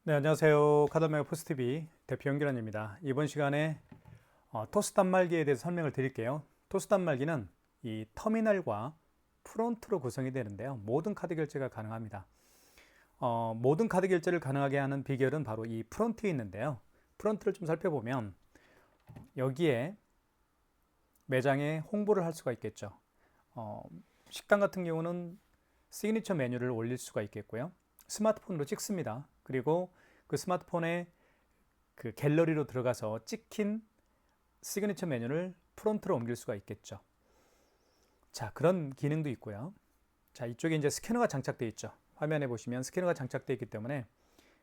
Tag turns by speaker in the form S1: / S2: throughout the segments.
S1: 네, 안녕하세요. 카드메가 포스티비 대표 연결원입니다. 이번 시간에 토스 단말기에 대해서 설명을 드릴게요. 토스 단말기는 이 터미널과 프론트로 구성이 되는데요. 모든 카드 결제가 가능합니다. 모든 카드 결제를 가능하게 하는 비결은 바로 이 프론트에 있는데요. 프론트를 좀 살펴보면 여기에 매장에 홍보를 할 수가 있겠죠. 식당 같은 경우는 시그니처 메뉴를 올릴 수가 있겠고요. 스마트폰으로 찍습니다. 그리고 그 스마트폰에 그 갤러리로 들어가서 찍힌 시그니처 메뉴를 프론트로 옮길 수가 있겠죠. 자, 그런 기능도 있고요. 자, 이쪽에 이제 스캐너가 장착되어 있죠. 화면에 보시면 스캐너가 장착되어 있기 때문에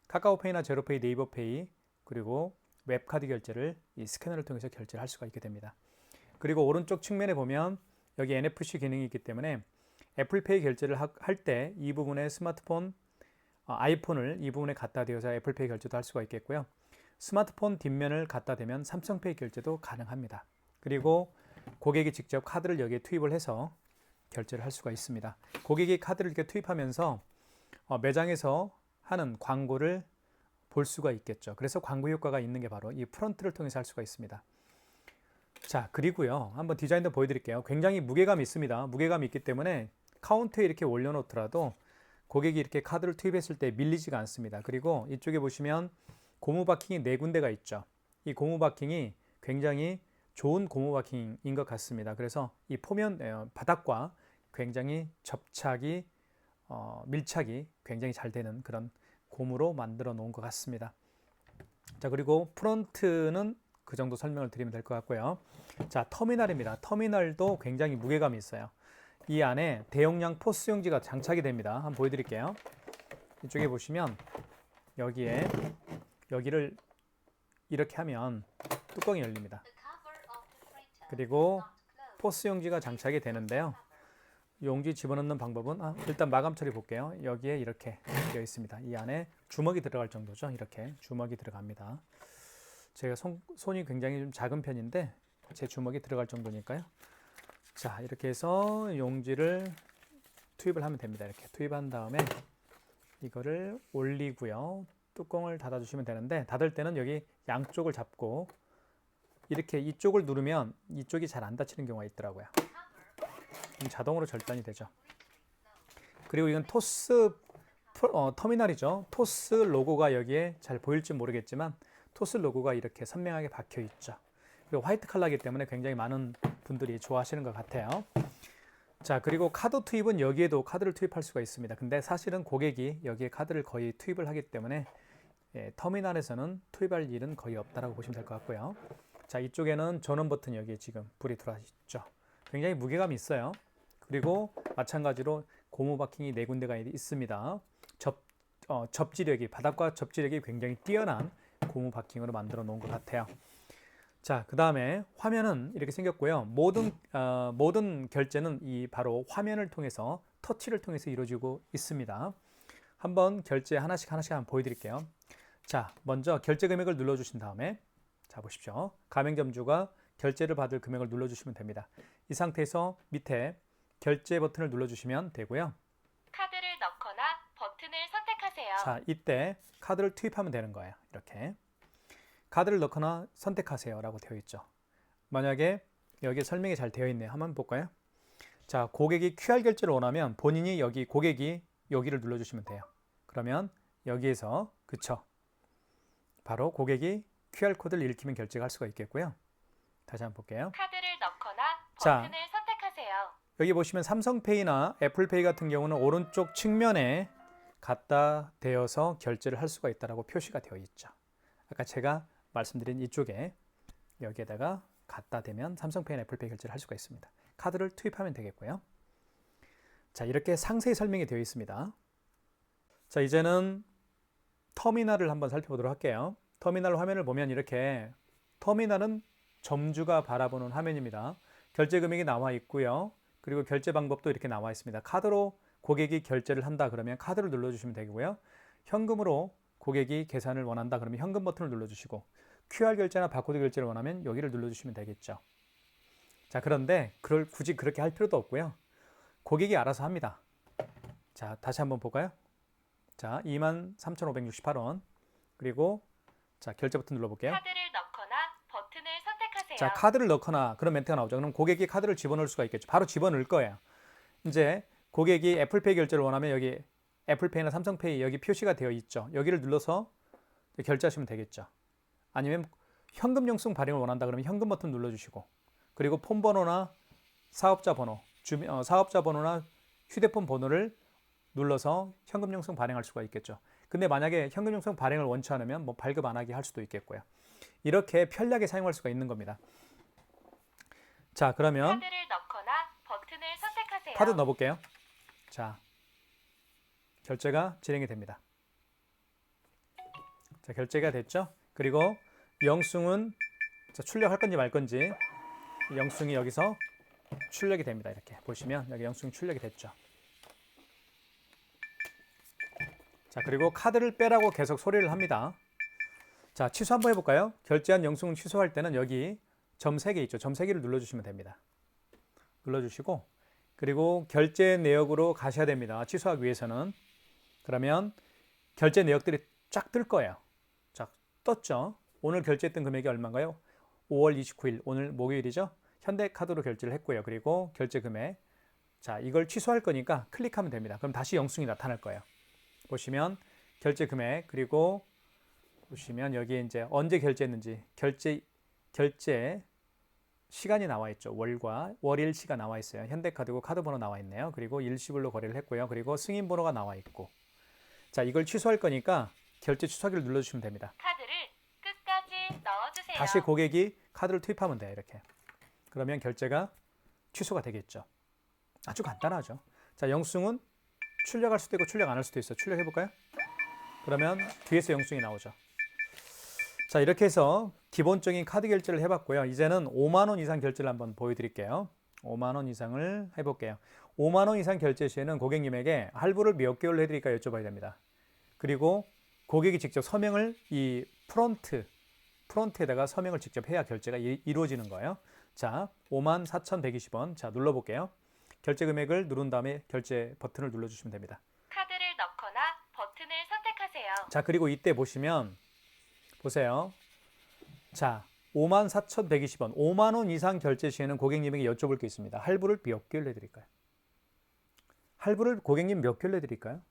S1: 카카오페이나 제로페이, 네이버페이 그리고 웹카드 결제를 이 스캐너를 통해서 결제를 할 수가 있게 됩니다. 그리고 오른쪽 측면에 보면 여기 NFC 기능이 있기 때문에 애플페이 결제를 할 때 이 부분에 스마트폰 아이폰을 이 부분에 갖다 대어서 애플페이 결제도 할 수가 있겠고요. 스마트폰 뒷면을 갖다 대면 삼성페이 결제도 가능합니다. 그리고 고객이 직접 카드를 여기에 투입을 해서 결제를 할 수가 있습니다. 고객이 카드를 이렇게 투입하면서 매장에서 하는 광고를 볼 수가 있겠죠. 그래서 광고 효과가 있는 게 바로 이 프론트를 통해서 할 수가 있습니다. 자, 그리고요. 한번 디자인도 보여드릴게요. 굉장히 무게감이 있습니다. 무게감이 있기 때문에 카운터에 이렇게 올려놓더라도 고객이 이렇게 카드를 투입했을 때 밀리지가 않습니다. 그리고 이쪽에 보시면 고무 바킹이 4군데가 있죠. 이 고무 바킹이 굉장히 좋은 고무 바킹인 것 같습니다. 그래서 이 포면 바닥과 굉장히 접착이 밀착이 굉장히 잘 되는 그런 고무로 만들어 놓은 것 같습니다. 자, 그리고 프론트는 그 정도 설명을 드리면 될 것 같고요. 자, 터미널입니다. 터미널도 굉장히 무게감이 있어요. 이 안에 대용량 포스용지가 장착이 됩니다. 한번 보여드릴게요. 이쪽에 보시면 여기를 이렇게 하면 뚜껑이 열립니다. 그리고 포스용지가 장착이 되는데요. 용지 집어넣는 방법은 일단 마감 처리 볼게요. 여기에 이렇게 되어 있습니다. 이 안에 주먹이 들어갈 정도죠. 이렇게 주먹이 들어갑니다. 제가 손이 굉장히 좀 작은 편인데 제 주먹이 들어갈 정도니까요. 자, 이렇게 해서 용지를 투입을 하면 됩니다. 이렇게 투입한 다음에 이거를 올리고요. 뚜껑을 닫아주시면 되는데 닫을 때는 여기 양쪽을 잡고 이렇게 이쪽을 누르면 이쪽이 잘 안 닫히는 경우가 있더라고요. 자동으로 절단이 되죠. 그리고 이건 토스 터미널이죠. 토스 로고가 여기에 잘 보일지 모르겠지만 토스 로고가 이렇게 선명하게 박혀 있죠. 그리고 화이트 컬러이기 때문에 굉장히 많은 분들이 좋아하시는 것 같아요. 자, 그리고 카드 투입은 여기에도 카드를 투입할 수가 있습니다. 근데 사실은 고객이 여기에 카드를 거의 투입을 하기 때문에 터미널에서는 투입할 일은 거의 없다라고 보시면 될 것 같고요. 자, 이쪽에는 전원 버튼 여기에 지금 불이 들어와 있죠. 굉장히 무게감이 있어요. 그리고 마찬가지로 고무 바킹이 4군데가 있습니다. 접지력이 바닥과 접지력이 굉장히 뛰어난 고무 바킹으로 만들어 놓은 것 같아요. 자, 그 다음에 화면은 이렇게 생겼고요. 모든 결제는 이 바로 화면을 통해서 터치를 통해서 이루어지고 있습니다. 한번 결제 하나씩 한번 보여드릴게요. 자, 먼저 결제 금액을 눌러주신 다음에 자, 보십시오. 가맹점주가 결제를 받을 금액을 눌러주시면 됩니다. 이 상태에서 밑에 결제 버튼을 눌러주시면 되고요.
S2: 카드를 넣거나 버튼을 선택하세요.
S1: 자, 이때 카드를 투입하면 되는 거예요. 이렇게 카드를 넣거나 선택하세요 라고 되어 있죠. 만약에 여기에 설명이 잘 되어 있네요. 한번 볼까요? 자, 고객이 QR 결제를 원하면 본인이 고객이 여기를 눌러주시면 돼요. 그러면 여기에서 그쵸? 바로 고객이 QR코드를 읽히면 결제가 할 수가 있겠고요. 다시 한번 볼게요.
S2: 카드를 넣거나
S1: 자,
S2: 버튼을 선택하세요.
S1: 여기 보시면 삼성페이나 애플페이 같은 경우는 오른쪽 측면에 갖다 대어서 결제를 할 수가 있다고 표시가 되어 있죠. 아까 제가 말씀드린 이쪽에 여기에다가 갖다 대면 삼성페이나 애플페이 결제를 할 수가 있습니다. 카드를 투입하면 되겠고요. 자, 이렇게 상세히 설명이 되어 있습니다. 자, 이제는 터미널을 한번 살펴보도록 할게요. 터미널 화면을 보면 이렇게 터미널은 점주가 바라보는 화면입니다. 결제 금액이 나와 있고요. 그리고 결제 방법도 이렇게 나와 있습니다. 카드로 고객이 결제를 한다 그러면 카드를 눌러주시면 되고요. 현금으로 고객이 계산을 원한다 그러면 현금 버튼을 눌러주시고 QR 결제나 바코드 결제를 원하면 여기를 눌러주시면 되겠죠. 자, 그런데 굳이 그렇게 할 필요도 없고요. 고객이 알아서 합니다. 자, 다시 한번 볼까요? 자, 23,568원. 그리고 자, 결제 버튼 눌러볼게요.
S2: 카드를 넣거나 버튼을 선택하세요.
S1: 자, 카드를 넣거나 그런 멘트가 나오죠. 그럼 고객이 카드를 집어넣을 수가 있겠죠. 바로 집어넣을 거예요. 이제 고객이 애플페이 결제를 원하면 여기 애플페이나 삼성페이 여기 표시가 되어 있죠. 여기를 눌러서 결제하시면 되겠죠. 아니면 현금 영수증 발행을 원한다 그러면 현금 버튼 눌러주시고, 그리고 폰 번호나 사업자 번호, 사업자 번호나 휴대폰 번호를 눌러서 현금 영수증 발행할 수가 있겠죠. 근데 만약에 현금 영수증 발행을 원치 않으면 뭐 발급 안 하기 할 수도 있겠고요. 이렇게 편리하게 사용할 수가 있는 겁니다. 자, 그러면
S2: 카드를 넣거나 버튼을 선택하세요.
S1: 카드 넣어볼게요. 자, 결제가 진행이 됩니다. 자, 결제가 됐죠? 그리고 영수증은 자, 출력할 건지 말 건지 영수증이 여기서 출력이 됩니다. 이렇게 보시면 여기 영수증 출력이 됐죠. 자, 그리고 카드를 빼라고 계속 소리를 합니다. 자, 취소 한번 해볼까요? 결제한 영수증 취소할 때는 여기 점 3개 있죠. 점 3개를 눌러주시면 됩니다. 눌러주시고, 그리고 결제 내역으로 가셔야 됩니다. 취소하기 위해서는. 그러면 결제 내역들이 쫙 뜰 거예요. 자, 떴죠? 오늘 결제했던 금액이 얼마인가요? 5월 29일, 오늘 목요일이죠? 현대카드로 결제를 했고요. 그리고 결제 금액. 자, 이걸 취소할 거니까 클릭하면 됩니다. 그럼 다시 영수증이 나타날 거예요. 보시면 결제 금액, 그리고 보시면 여기에 이제 언제 결제했는지 결제 시간이 나와 있죠. 월일시가 나와 있어요. 현대카드고 카드 번호 나와 있네요. 그리고 일시불로 거래를 했고요. 그리고 승인 번호가 나와 있고. 자, 이걸 취소할 거니까 결제 취소하기를 눌러주시면 됩니다.
S2: 카드를 끝까지 넣어주세요.
S1: 다시 고객이 카드를 투입하면 돼요. 이렇게. 그러면 결제가 취소가 되겠죠. 아주 간단하죠. 자, 영수증은 출력할 수도 있고 출력 안 할 수도 있어요. 출력해 볼까요? 그러면 뒤에서 영수증이 나오죠. 자, 이렇게 해서 기본적인 카드 결제를 해봤고요. 이제는 5만 원 이상 결제를 한번 보여드릴게요. 5만 원 이상을 해볼게요. 5만 원 이상 결제 시에는 고객님에게 할부를 몇 개월로 해드릴까 여쭤봐야 됩니다. 그리고 고객이 직접 서명을 이 프론트에다가 서명을 직접 해야 결제가 이루어지는 거예요. 자, 54,120원. 자, 눌러볼게요. 결제 금액을 누른 다음에 결제 버튼을 눌러주시면 됩니다.
S2: 카드를 넣거나 버튼을 선택하세요.
S1: 자, 그리고 이때 보시면 보세요. 자, 54,120원. 5만 원 이상 결제 시에는 고객님에게 여쭤볼 게 있습니다. 할부를 몇 개월 내드릴까요? 할부를 고객님 몇 개월 내드릴까요?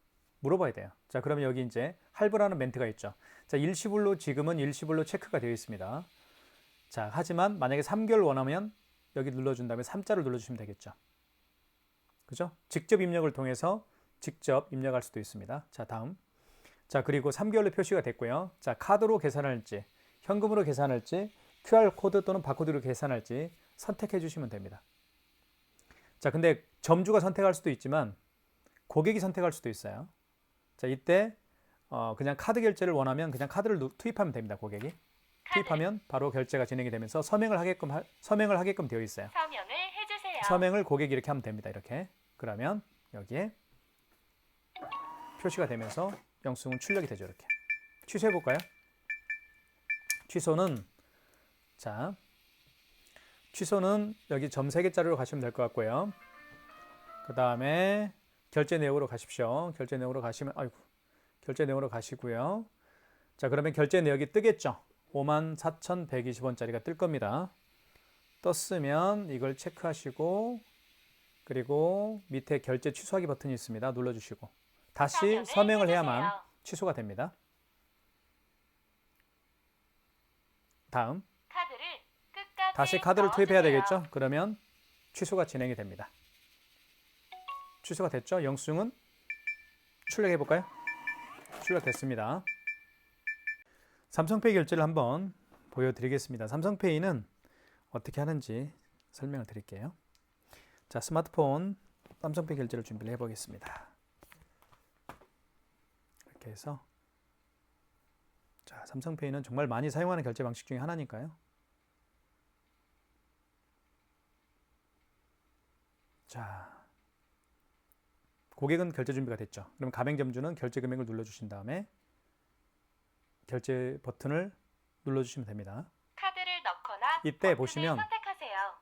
S1: 물어봐야 돼요. 자, 그러면 여기 이제 할부라는 멘트가 있죠. 자, 일시불로 지금은 일시불로 체크가 되어 있습니다. 자, 하지만 만약에 3개월 원하면 여기 눌러준 다음에 3자를 눌러주시면 되겠죠. 그죠? 직접 입력을 통해서 직접 입력할 수도 있습니다. 자, 다음. 자, 그리고 3개월로 표시가 됐고요. 자, 카드로 계산할지, 현금으로 계산할지, QR코드 또는 바코드로 계산할지 선택해 주시면 됩니다. 자, 근데 점주가 선택할 수도 있지만 고객이 선택할 수도 있어요. 자, 이때 그냥 카드 결제를 원하면 그냥 카드를 투입하면 됩니다. 고객이. 투입하면 바로 결제가 진행이 되면서 서명을 하게끔 되어 있어요.
S2: 서명을 해주세요.
S1: 서명을 고객이 이렇게 하면 됩니다. 이렇게. 그러면 여기에 표시가 되면서 영수증은 출력이 되죠. 이렇게. 취소해 볼까요? 취소는 여기 점 3개짜리로 가시면 될 것 같고요. 그 다음에 결제 내역으로 가십시오. 결제 내역으로 가시고요. 자, 그러면 결제 내역이 뜨겠죠. 54,120원짜리가 뜰 겁니다. 떴으면 이걸 체크하시고, 그리고 밑에 결제 취소하기 버튼이 있습니다. 눌러주시고 다시 서명을 해야만 취소가 됩니다. 다음, 다시 카드를 투입해야 되겠죠. 그러면 취소가 진행이 됩니다. 취소가 됐죠. 영수증은 출력해 볼까요? 출력됐습니다. 삼성페이 결제를 한번 보여드리겠습니다. 삼성페이는 어떻게 하는지 설명을 드릴게요. 자, 스마트폰 삼성페이 결제를 준비를 해보겠습니다. 이렇게 해서 자, 삼성페이는 정말 많이 사용하는 결제 방식 중에 하나니까요. 자, 고객은 결제 준비가 됐죠. 그럼 가맹점주는 결제 금액을 눌러주신 다음에 결제 버튼을 눌러주시면 됩니다.
S2: 카드를 넣거나
S1: 이때
S2: 버튼을
S1: 보시면
S2: 선택하세요.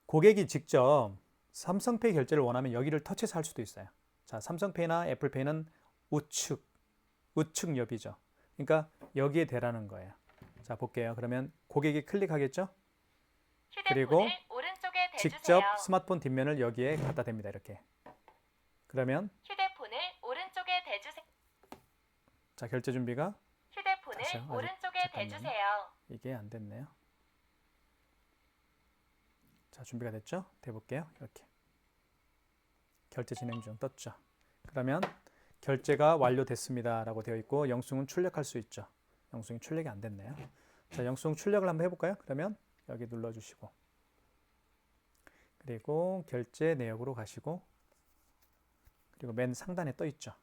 S1: 고객이 직접 삼성페이 결제를 원하면 여기를 터치해서 할 수도 있어요. 자, 삼성페이나 애플페이는 우측 옆이죠. 그러니까 여기에 대라는 거예요. 자, 볼게요. 그러면 고객이 클릭하겠죠? 그리고
S2: 휴대폰을 오른쪽에 대주세요.
S1: 직접 스마트폰 뒷면을 여기에 갖다 댑니다. 이렇게. 그러면
S2: 휴대폰을 오른쪽에 대주세요.
S1: 자, 결제 준비가
S2: 휴대폰을
S1: 다시요. 아직
S2: 오른쪽에
S1: 잠깐만요.
S2: 대주세요.
S1: 이게 안 됐네요. 자, 준비가 됐죠? 대볼게요. 이렇게. 결제 진행 중 떴죠. 그러면 결제가 완료됐습니다 라고 되어 있고 영수증은 출력할 수 있죠. 영수증이 출력이 안 됐네요. 자, 영수증 출력을 한번 해볼까요? 그러면 여기 눌러주시고 그리고 결제 내역으로 가시고 그리고 맨 상단에 떠 있죠.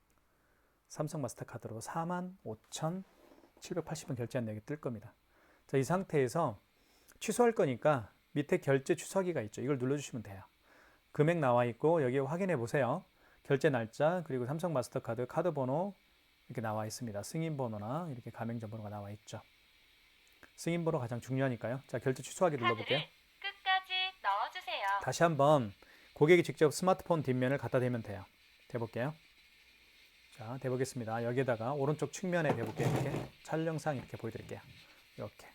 S1: 삼성 마스터카드로 45,780원 결제한 내역이 뜰 겁니다. 자, 이 상태에서 취소할 거니까 밑에 결제 취소하기가 있죠. 이걸 눌러주시면 돼요. 금액 나와 있고 여기에 확인해 보세요. 결제 날짜 그리고 삼성 마스터카드 카드 번호 이렇게 나와 있습니다. 승인 번호나 이렇게 가맹점 번호가 나와 있죠. 승인 번호 가장 중요하니까요. 자, 결제 취소하기 눌러볼게요.
S2: 카드를 끝까지 넣어주세요.
S1: 다시 한번 고객이 직접 스마트폰 뒷면을 갖다 대면 돼요. 대볼게요. 자, 대보겠습니다. 여기에다가 오른쪽 측면에 대볼게요. 이렇게 촬영상 이렇게 보여드릴게요. 이렇게.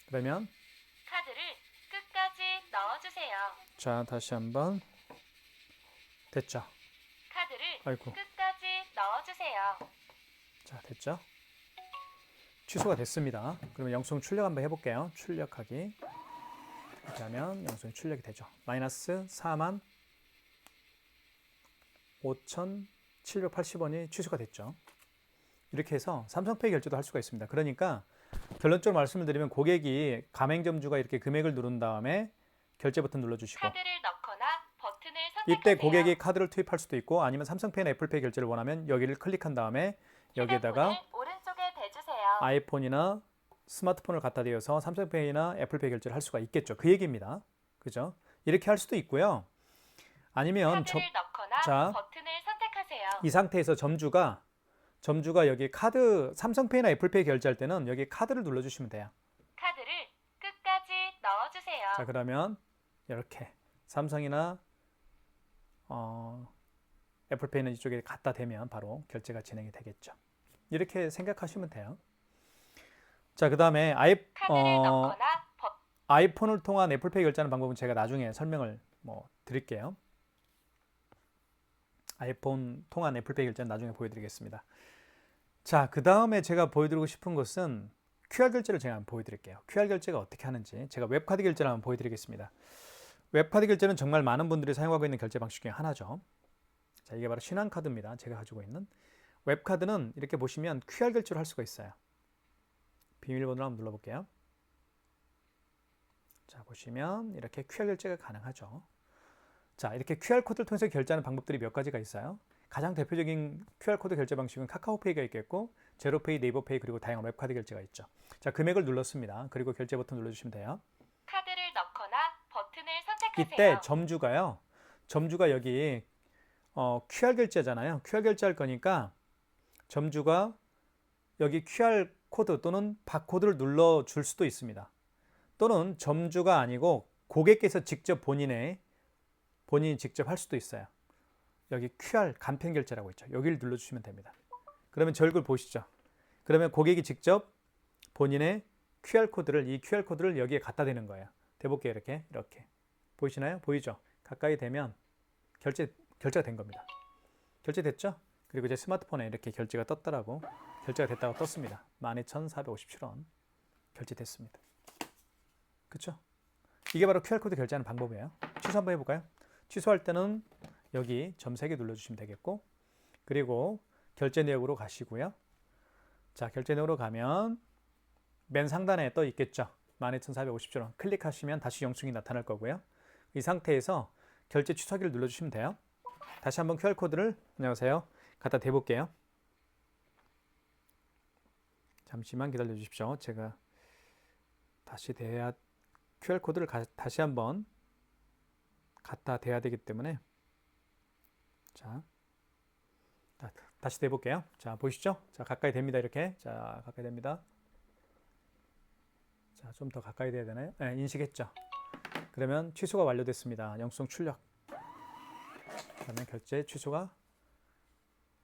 S1: 그러면
S2: 카드를 끝까지 넣어주세요.
S1: 자, 다시 한번 됐죠.
S2: 카드를
S1: 아이고.
S2: 끝까지 넣어주세요.
S1: 자, 됐죠. 취소가 됐습니다. 그러면 영수증 출력 한번 해볼게요. 출력하기. 이렇게 하면 영수증 출력이 되죠. 마이너스 45,780원이 취소가 됐죠. 이렇게 해서 삼성페이 결제도 할 수가 있습니다. 그러니까 결론적으로 말씀을 드리면 고객이 가맹점주가 이렇게 금액을 누른 다음에 결제 버튼 눌러주시고
S2: 카드를 넣거나 버튼을 선택하세요.
S1: 이때 고객이 카드를 투입할 수도 있고 아니면 삼성페이나 애플페이 결제를 원하면 여기를 클릭한 다음에 여기에다가
S2: 휴대폰을 오른쪽에 대주세요.
S1: 아이폰이나 스마트폰을 갖다 대어서 삼성페이나 애플페이 결제를 할 수가 있겠죠. 그 얘기입니다. 그죠? 이렇게 할 수도 있고요. 아니면
S2: 카드를 넣거나
S1: 자,
S2: 버튼을 선택하세요.
S1: 이 상태에서 점주가 여기 카드 삼성페이나 애플페이 결제할 때는 여기 카드를 눌러주시면 돼요.
S2: 카드를 끝까지 넣어주세요.
S1: 자, 그러면 이렇게 삼성이나 애플페이는 이쪽에 갖다 대면 바로 결제가 진행이 되겠죠. 이렇게 생각하시면 돼요. 자, 그 다음에
S2: 카드를 넣거나
S1: 아이폰을 통한 애플페이 결제하는 방법은 제가 나중에 설명을 드릴게요. 아이폰 통한 애플페이 결제는 나중에 보여드리겠습니다. 자, 그 다음에 제가 보여드리고 싶은 것은 QR 결제를 제가 한번 보여드릴게요. QR 결제가 어떻게 하는지 제가 웹카드 결제를 한번 보여드리겠습니다. 웹카드 결제는 정말 많은 분들이 사용하고 있는 결제 방식 중에 하나죠. 자, 이게 바로 신한카드입니다. 제가 가지고 있는 웹카드는 이렇게 보시면 QR 결제를 할 수가 있어요. 비밀번호를 한번 눌러볼게요. 자, 보시면 이렇게 QR 결제가 가능하죠. 자, 이렇게 QR코드를 통해서 결제하는 방법들이 몇 가지가 있어요. 가장 대표적인 QR코드 결제 방식은 카카오페이가 있겠고 제로페이, 네이버페이 그리고 다양한 웹카드 결제가 있죠. 자, 금액을 눌렀습니다. 그리고 결제 버튼 눌러주시면 돼요.
S2: 카드를 넣거나 버튼을 선택하세요.
S1: 이때 점주가 여기 QR 결제잖아요. QR 결제할 거니까 점주가 여기 QR 코드 또는 바코드를 눌러줄 수도 있습니다. 또는 점주가 아니고 고객께서 직접 본인이 직접 할 수도 있어요. 여기 QR 간편 결제라고 있죠. 여기를 눌러주시면 됩니다. 그러면 저 얼굴 보시죠. 그러면 고객이 직접 본인의 이 QR 코드를 여기에 갖다 대는 거예요. 대볼게요. 이렇게 보이시나요? 보이죠? 가까이 대면 결제가 된 겁니다. 결제됐죠? 그리고 제 스마트폰에 이렇게 결제가 떴더라고. 결제가 됐다고 떴습니다. 12,457원 결제됐습니다. 그렇죠? 이게 바로 QR코드 결제하는 방법이에요. 취소 한번 해볼까요? 취소할 때는 여기 점 3개 눌러주시면 되겠고 그리고 결제 내역으로 가시고요. 자, 결제 내역으로 가면 맨 상단에 떠 있겠죠. 12,457원 클릭하시면 다시 영수증이 나타날 거고요. 이 상태에서 결제 취소하기를 눌러주시면 돼요. 다시 한번 QR코드를 안녕하세요. 갖다 대볼게요. 잠시만 기다려 주십시오. 제가 다시 QR코드를 다시 한번 갖다 대야 되기 때문에 자, 다시 대볼게요. 자, 보이시죠? 자, 가까이 됩니다. 이렇게. 자, 가까이 됩니다. 자, 좀 더 가까이 돼야 되나요? 네, 인식했죠? 그러면 취소가 완료됐습니다. 영수증 출력. 그러면 결제 취소가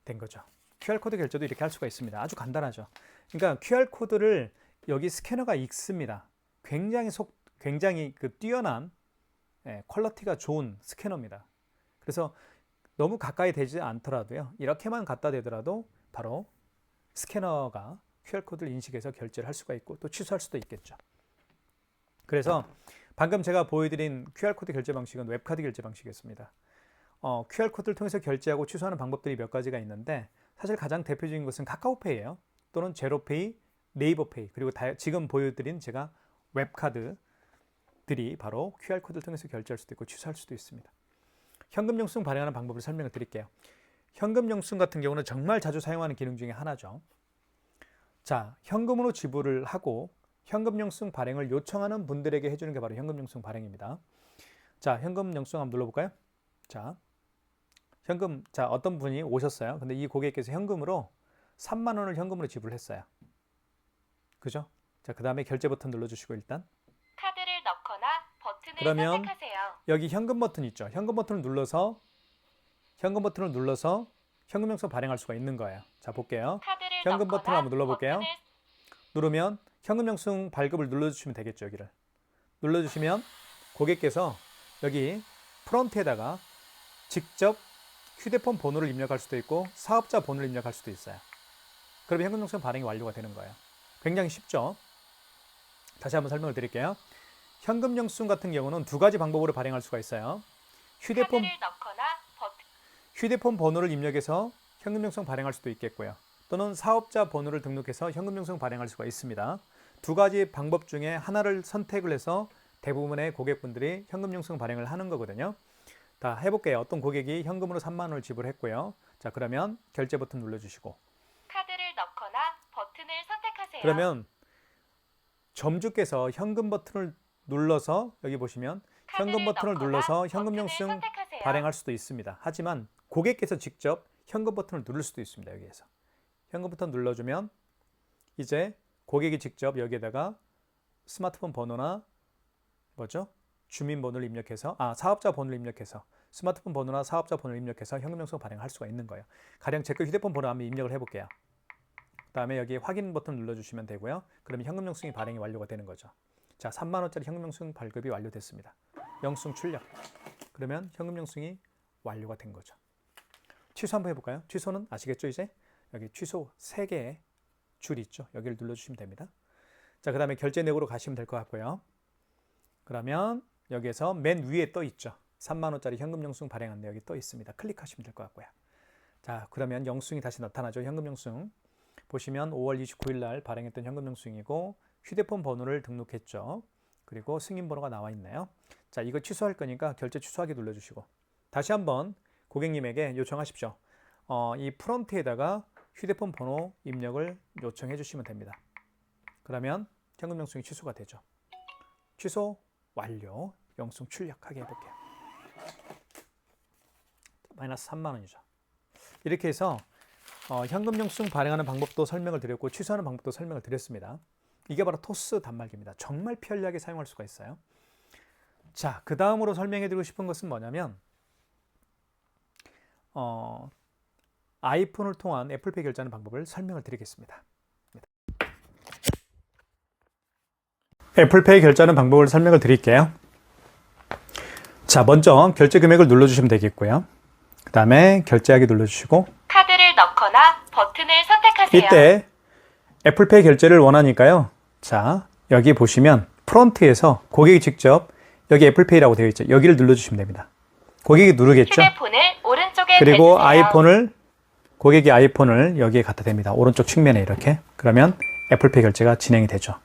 S1: 된 거죠. QR코드 결제도 이렇게 할 수가 있습니다. 아주 간단하죠. 그러니까 QR코드를 여기 스캐너가 읽습니다. 굉장히 그 뛰어난 퀄리티가 좋은 스캐너입니다. 그래서 너무 가까이 되지 않더라도요. 이렇게만 갖다 대더라도 바로 스캐너가 QR코드를 인식해서 결제를 할 수가 있고 또 취소할 수도 있겠죠. 그래서 방금 제가 보여드린 QR코드 결제 방식은 웹카드 결제 방식이었습니다. QR코드를 통해서 결제하고 취소하는 방법들이 몇 가지가 있는데 사실 가장 대표적인 것은 카카오페이예요. 또는 제로페이, 네이버페이, 그리고 지금 보여드린 제가 웹카드들이 바로 QR코드를 통해서 결제할 수도 있고 취소할 수도 있습니다. 현금 영수증 발행하는 방법을 설명을 드릴게요. 현금 영수증 같은 경우는 정말 자주 사용하는 기능 중에 하나죠. 자, 현금으로 지불을 하고 현금 영수증 발행을 요청하는 분들에게 해주는 게 바로 현금 영수증 발행입니다. 자, 현금 영수증 한번 눌러볼까요? 자, 어떤 분이 오셨어요. 근데 이 고객께서 현금으로 3만 원을 현금으로 지불했어요. 그죠? 자, 그 다음에 결제 버튼 눌러주시고 일단
S2: 카드를 넣거나 버튼을
S1: 그러면
S2: 선택하세요.
S1: 여기 현금 버튼 있죠. 현금 버튼을 눌러서 현금 영수증 발행할 수가 있는 거예요. 자, 볼게요.
S2: 카드를
S1: 현금
S2: 넣거나
S1: 버튼을 한번 눌러볼게요.
S2: 버튼을
S1: 누르면 현금 영수증 발급을 눌러주시면 되겠죠. 여기를 눌러주시면 고객께서 여기 프론트에다가 직접 휴대폰 번호를 입력할 수도 있고 사업자 번호를 입력할 수도 있어요. 그러면 현금 영수증 발행이 완료가 되는 거예요. 굉장히 쉽죠. 다시 한번 설명을 드릴게요. 현금 영수증 같은 경우는 두 가지 방법으로 발행할 수가 있어요.
S2: 카드를 넣거나 버튼
S1: 휴대폰 번호를 입력해서 현금 영수증 발행할 수도 있겠고요. 또는 사업자 번호를 등록해서 현금 영수증 발행할 수가 있습니다. 두 가지 방법 중에 하나를 선택을 해서 대부분의 고객분들이 현금 영수증 발행을 하는 거거든요. 다 해볼게요. 어떤 고객이 현금으로 3만 원을 지불했고요. 자, 그러면 결제 버튼 눌러주시고
S2: 카드를 넣거나 버튼을 선택하세요.
S1: 그러면 점주께서 현금 버튼을 눌러서 여기 보시면 현금 버튼을 눌러서 현금 영수증
S2: 선택하세요.
S1: 발행할 수도 있습니다. 하지만 고객께서 직접 현금 버튼을 누를 수도 있습니다. 여기에서 현금 버튼 눌러주면 이제 고객이 직접 여기에다가 스마트폰 번호나 주민번호를 입력해서 사업자 번호를 입력해서 스마트폰 번호나 사업자 번호를 입력해서 현금 영수증 발행할 수가 있는 거예요. 가령 제 거 휴대폰 번호 한번 입력을 해볼게요. 그 다음에 여기 확인 버튼 눌러주시면 되고요. 그러면 현금 영수증이 발행이 완료가 되는 거죠. 자, 3만 원짜리 현금 영수증 발급이 완료됐습니다. 영수증 출력. 그러면 현금 영수증이 완료가 된 거죠. 취소 한번 해볼까요? 취소는 아시겠죠 이제? 여기 취소 3개의 줄이 있죠. 여기를 눌러주시면 됩니다. 자, 그 다음에 결제 내역으로 가시면 될 것 같고요. 그러면 여기에서 맨 위에 떠 있죠. 3만 원짜리 현금 영수증 발행한 내역이 떠 있습니다. 클릭하시면 될 것 같고요. 자, 그러면 영수증이 다시 나타나죠. 현금 영수증. 보시면 5월 29일 날 발행했던 현금 영수증이고 휴대폰 번호를 등록했죠. 그리고 승인 번호가 나와 있네요. 자, 이거 취소할 거니까 결제 취소하기 눌러주시고 다시 한번 고객님에게 요청하십시오. 이 프론트에다가 휴대폰 번호 입력을 요청해 주시면 됩니다. 그러면 현금 영수증이 취소가 되죠. 취소 완료. 영수증 출력하게 해볼게요. 마이너스 3만 원이죠. 이렇게 해서 현금 영수증 발행하는 방법도 설명을 드렸고 취소하는 방법도 설명을 드렸습니다. 이게 바로 토스 단말기입니다. 정말 편리하게 사용할 수가 있어요. 자, 그 다음으로 설명해 드리고 싶은 것은 뭐냐면 아이폰을 통한 애플페이 결제하는 방법을 설명을 드리겠습니다. 애플페이 결제하는 방법을 설명을 드릴게요. 자, 먼저 결제 금액을 눌러주시면 되겠고요. 그 다음에 결제하기 눌러주시고
S2: 카드를 넣거나 버튼을 선택하세요.
S1: 이때 애플페이 결제를 원하니까요. 자, 여기 보시면 프론트에서 고객이 직접 여기 애플페이라고 되어 있죠. 여기를 눌러주시면 됩니다. 고객이 누르겠죠.
S2: 휴대폰을 오른쪽에
S1: 그리고
S2: 대주세요.
S1: 고객이 아이폰을 여기에 갖다 댑니다. 오른쪽 측면에 이렇게. 그러면 애플페이 결제가 진행이 되죠.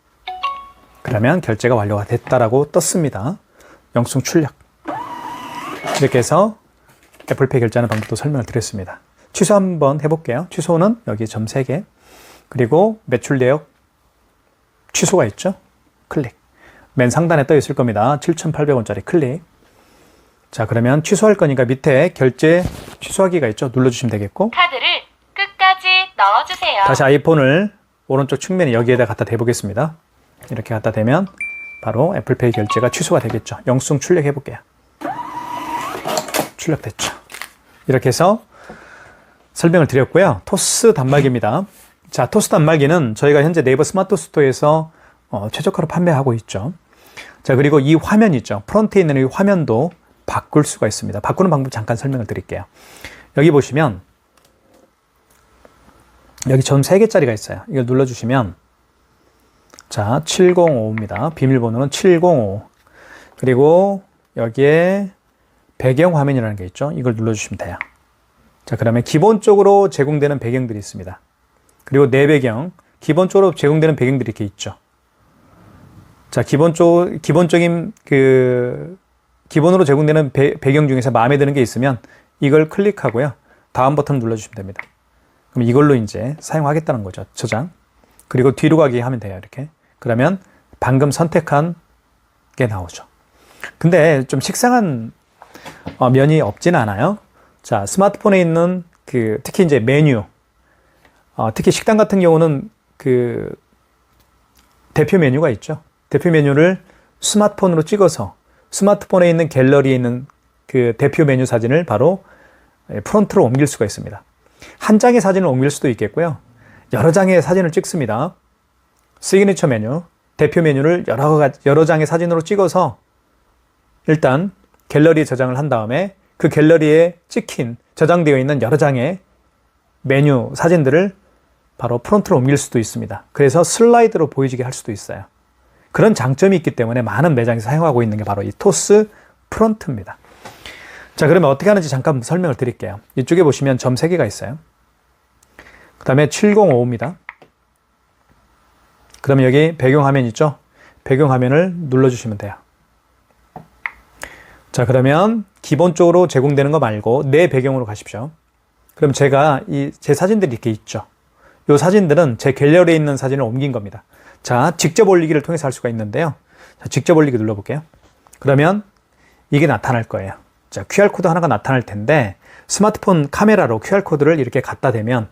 S1: 그러면 결제가 완료가 됐다라고 떴습니다. 영수증 출력. 이렇게 해서 애플페이 결제하는 방법도 설명을 드렸습니다. 취소 한번 해볼게요. 취소는 여기 점 3개. 그리고 매출 내역 취소가 있죠. 클릭. 맨 상단에 떠 있을 겁니다. 7,800원짜리 클릭. 자, 그러면 취소할 거니까 밑에 결제 취소하기가 있죠. 눌러주시면 되겠고
S2: 카드를 끝까지 넣어주세요.
S1: 다시 아이폰을 오른쪽 측면에 여기에다 갖다 대보겠습니다. 이렇게 갖다 대면 바로 애플페이 결제가 취소가 되겠죠. 영수증 출력해 볼게요. 출력됐죠. 이렇게 해서 설명을 드렸고요. 토스 단말기입니다. 자, 토스 단말기는 저희가 현재 네이버 스마트 스토어에서 최저가로 판매하고 있죠. 자, 그리고 이 화면 있죠. 프론트에 있는 이 화면도 바꿀 수가 있습니다. 바꾸는 방법 잠깐 설명을 드릴게요. 여기 보시면 여기 점 3개짜리가 있어요. 이걸 눌러주시면 자, 705입니다. 비밀번호는 705. 그리고 여기에 배경 화면이라는 게 있죠. 이걸 눌러주시면 돼요. 자, 그러면 기본적으로 제공되는 배경들이 있습니다. 그리고 내 배경, 기본적으로 제공되는 배경들이 이렇게 있죠. 자, 기본적인 기본으로 제공되는 배경 중에서 마음에 드는 게 있으면 이걸 클릭하고요. 다음 버튼을 눌러주시면 됩니다. 그럼 이걸로 이제 사용하겠다는 거죠. 저장. 그리고 뒤로 가기 하면 돼요. 이렇게. 그러면 방금 선택한 게 나오죠. 근데 좀 식상한 면이 없진 않아요. 자, 스마트폰에 있는 특히 이제 메뉴, 특히 식당 같은 경우는 대표 메뉴가 있죠. 대표 메뉴를 스마트폰으로 찍어서 스마트폰에 있는 갤러리에 있는 그 대표 메뉴 사진을 바로 프론트로 옮길 수가 있습니다. 한 장의 사진을 옮길 수도 있겠고요. 여러 장의 사진을 찍습니다. 시그니처 메뉴, 대표 메뉴를 여러 장의 사진으로 찍어서 일단 갤러리에 저장을 한 다음에 그 갤러리에 찍힌 저장되어 있는 여러 장의 메뉴 사진들을 바로 프론트로 옮길 수도 있습니다. 그래서 슬라이드로 보여지게 할 수도 있어요. 그런 장점이 있기 때문에 많은 매장에서 사용하고 있는 게 바로 이 토스 프론트입니다. 자, 그러면 어떻게 하는지 잠깐 설명을 드릴게요. 이쪽에 보시면 점 3개가 있어요. 그 다음에 705입니다. 그러면 여기 배경화면 있죠? 배경화면을 눌러주시면 돼요. 자, 그러면 기본적으로 제공되는 거 말고 내 배경으로 가십시오. 그럼 제가 제 사진들이 이렇게 있죠. 이 사진들은 제 갤러리에 있는 사진을 옮긴 겁니다. 자, 직접 올리기를 통해서 할 수가 있는데요. 자, 직접 올리기 눌러볼게요. 그러면 이게 나타날 거예요. 자, QR코드 하나가 나타날 텐데 스마트폰 카메라로 QR코드를 이렇게 갖다 대면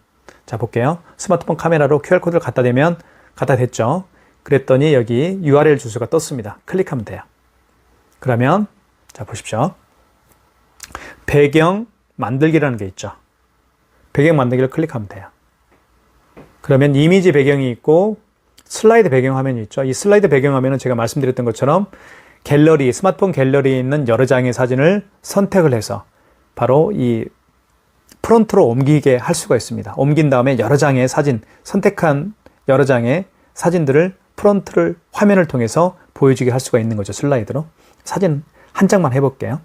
S1: 자, 볼게요. 스마트폰 카메라로 QR코드를 갖다 대면 갖다 댔죠. 그랬더니 여기 URL 주소가 떴습니다. 클릭하면 돼요. 그러면 자, 보십시오. 배경 만들기라는 게 있죠. 배경 만들기를 클릭하면 돼요. 그러면 이미지 배경이 있고 슬라이드 배경 화면이 있죠. 이 슬라이드 배경 화면은 제가 말씀드렸던 것처럼 스마트폰 갤러리에 있는 여러 장의 사진을 선택을 해서 바로 이 프론트로 옮기게 할 수가 있습니다. 옮긴 다음에 여러 장의 사진, 선택한 여러 장의 사진들을 프론트를 화면을 통해서 보여지게 할 수가 있는 거죠. 슬라이드로. 사진 한 장만 해볼게요.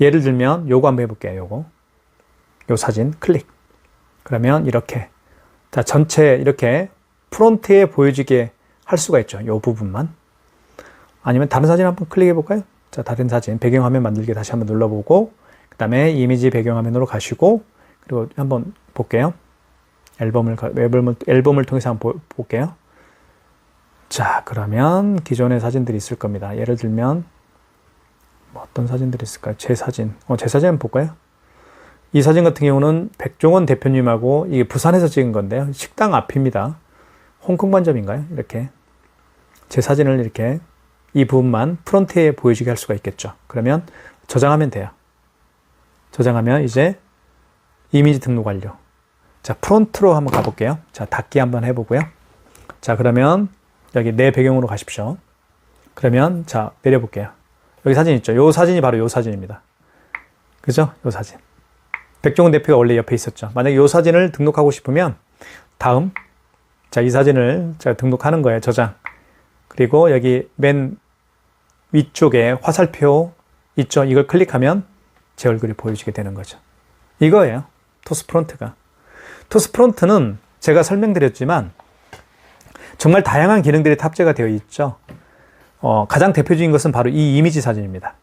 S1: 예를 들면 요거 한번 해볼게요. 요 사진 클릭. 그러면 이렇게 자, 전체 이렇게 프론트에 보여지게 할 수가 있죠. 요 부분만. 아니면 다른 사진 한번 클릭해 볼까요? 자, 다른 사진 배경화면 만들기 다시 한번 눌러보고 그 다음에 이미지 배경화면으로 가시고 그리고 한번 볼게요. 앨범을 통해서 한번 볼게요. 자, 그러면 기존의 사진들이 있을 겁니다. 예를 들면 어떤 사진들이 있을까요? 제 사진 한번 볼까요? 이 사진 같은 경우는 백종원 대표님하고 이게 부산에서 찍은 건데요. 식당 앞입니다. 홍콩 반점인가요? 이렇게 제 사진을 이렇게 이 부분만 프론트에 보여지게 할 수가 있겠죠. 그러면 저장하면 돼요. 저장하면 이제 이미지 등록 완료. 자, 프론트로 한번 가볼게요. 자, 닫기 한번 해보고요. 자, 그러면 여기 내 배경으로 가십시오. 그러면 자, 내려볼게요. 여기 사진 있죠. 요 사진이 바로 요 사진입니다. 그죠? 요 사진. 백종원 대표가 원래 옆에 있었죠. 만약에 요 사진을 등록하고 싶으면 다음 자, 이 사진을 제가 등록하는 거예요. 저장. 그리고 여기 맨 위쪽에 화살표 있죠. 이걸 클릭하면 제 얼굴이 보여지게 되는 거죠. 이거예요. 토스 프론트가. 토스 프론트는 제가 설명드렸지만 정말 다양한 기능들이 탑재가 되어 있죠. 가장 대표적인 것은 바로 이 이미지 사진입니다.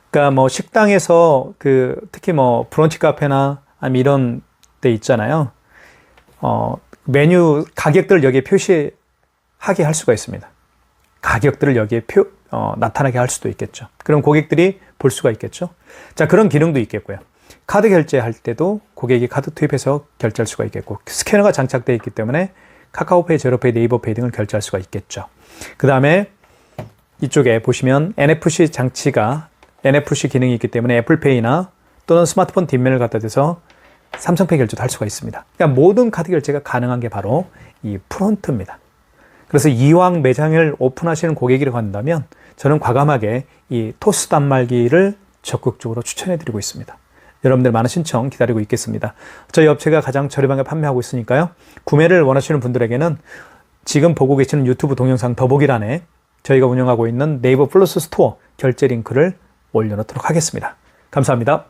S1: 그러니까 뭐 식당에서 특히 뭐 브런치 카페나 아니면 이런 데 있잖아요. 메뉴 가격들을 여기에 표시하게 할 수가 있습니다. 가격들을 여기에 나타나게 할 수도 있겠죠. 그럼 고객들이 볼 수가 있겠죠. 자, 그런 기능도 있겠고요. 카드 결제할 때도 고객이 카드 투입해서 결제할 수가 있겠고, 스캐너가 장착되어 있기 때문에 카카오페이, 제로페이, 네이버페이 등을 결제할 수가 있겠죠. 그 다음에 이쪽에 보시면 NFC 장치가 NFC 기능이 있기 때문에 애플페이나 또는 스마트폰 뒷면을 갖다 대서 삼성페이 결제도 할 수가 있습니다. 그러니까 모든 카드 결제가 가능한 게 바로 이 프론트입니다. 그래서 이왕 매장을 오픈하시는 고객이라고 한다면 저는 과감하게 이 토스 단말기를 적극적으로 추천해드리고 있습니다. 여러분들 많은 신청 기다리고 있겠습니다. 저희 업체가 가장 저렴하게 판매하고 있으니까요. 구매를 원하시는 분들에게는 지금 보고 계시는 유튜브 동영상 더보기란에 저희가 운영하고 있는 네이버 플러스 스토어 결제 링크를 올려놓도록 하겠습니다. 감사합니다.